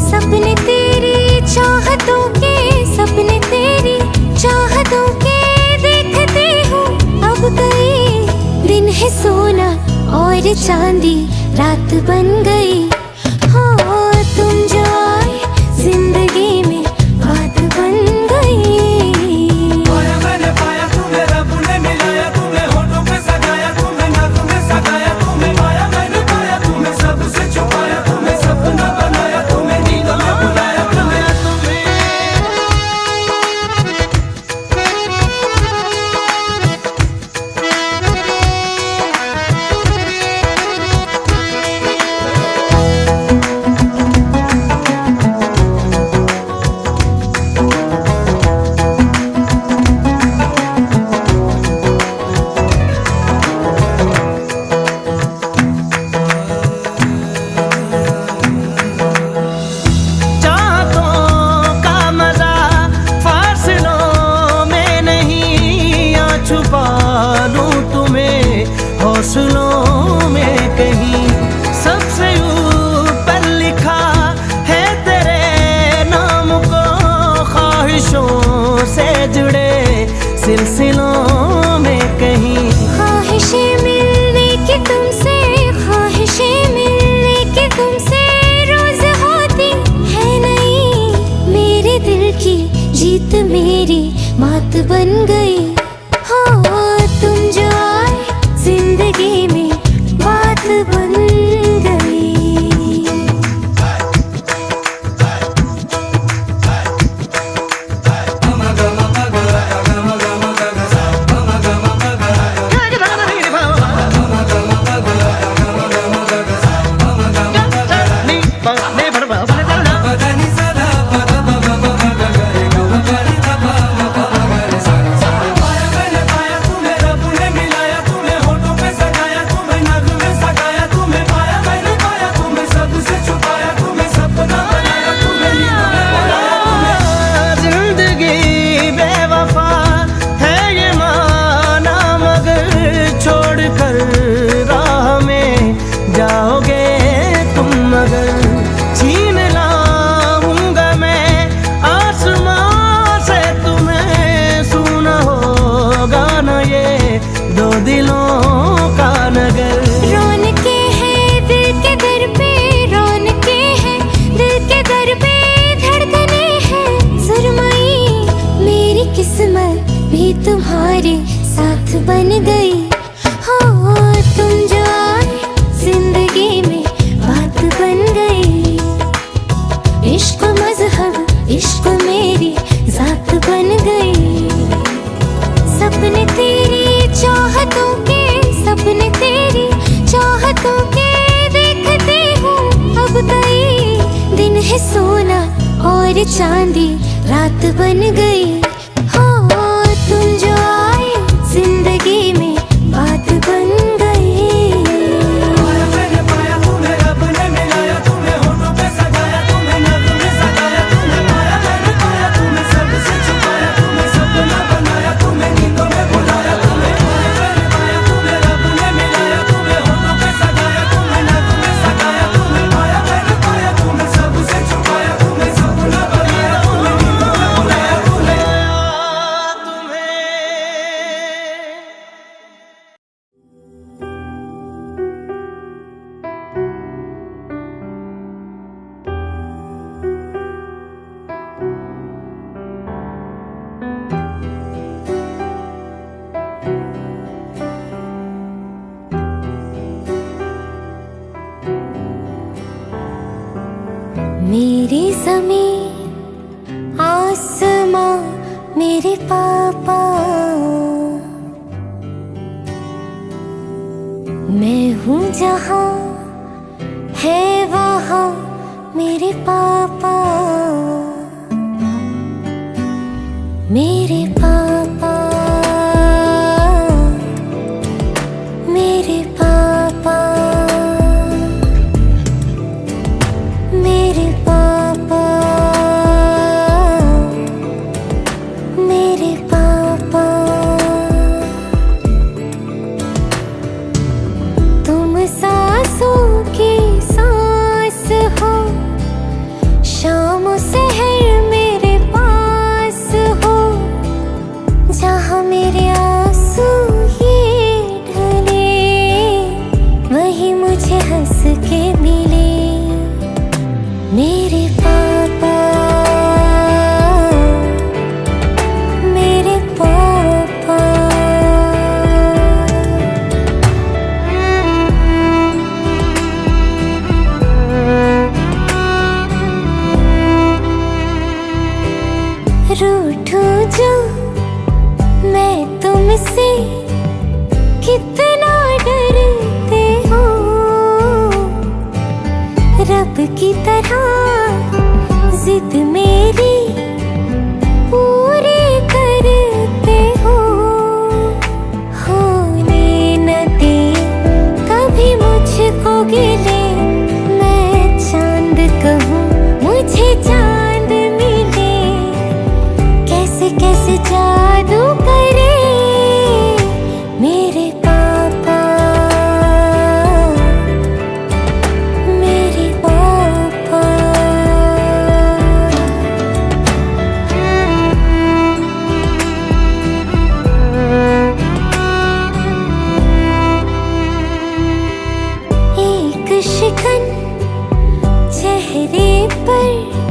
सपने तेरी चाहतों के, सपने तेरी चाहतों के देखते हूँ अब गई। दिन है सोना और चांदी रात बन गई। हाँ तुम जो आए जिंदगी में बात बन गई। पाया मैंने पाया तुम्हें, रब ने मिलाया तुम्हें, होठों पे सजाया तुम्हें, नाक में सजाया तुम्हें। पाया मैंने पाया तुम्हें, सबसे छुपाया तुम्हें, सपना बनाया तुम्हें, नींदों में बुलाया। हौसलों में कहीं सबसे ऊपर लिखा है तेरे नाम को, ख्वाहिशों से जुड़े सिलसिलों में कहीं। ख्वाहिशें मिलने की तुमसे, ख्वाहिशें मिलने की तुमसे रोज होती है नहीं, मेरे दिल की जीत मेरी मात बन गई। हो तुम जो आए जिंदगी में बात बन गई। तुम्हारे साथ बन गई। हो तुम जो आए जिंदगी में बात बन गई। इश्क मजहब इश्क मेरी जात बन गई। सपने तेरी चाहतों के, सपने तेरी चाहतों के देखते हूँ अब कई दिन है सोना और चांदी रात बन गई। हो तुम जो आए जिंदगी में बात बन गई। मैंने पाया तुम्हें रब ने मिलाया, तुम्हें होठों पे सजाया, तुम्हें नज़्म में सजाया, तुम्हें पाया मैंने पाया, तुम्हें सबसे छुपाया, तुम्हें सपना बनाया, तुम्हें नींदों में बुलाया, तुम्हें मैंने पाया तुम्हें रब ने मिलाया, तुम्हें होठों पे सजाया, तुम्हें नज़्म में सजाया, तुम्हें पाया मैंने पाया, तुम्हें सबसे छुपाया, तुम्हें सपना बनाया, तुम्हें नींदों में बुलाया, तुम्हें मेरी ज़मीं आसमां मेरे पापा, मैं हूँ जहाँ है वहाँ मेरे पापा, मेरे पापा, मेरे पापा, मेरे पापा, मेरे पापा। तुम सांसों की सांस हो, शाम सहर मेरे पास हो, जहाँ मेरे आंसू ये ढले वही मुझे हंस के मिले। मेरे पापा, मेरे पापा। रूठूं जो मैं तुमसे कितना डरते हो, रब की तरह जिद मेरी पूरी करते हो। होने न दे कभी मुझको गिले, मैं चांद कहूँ मुझे चांद मिले। कैसे कैसे जादू करे मेरे पापा। पर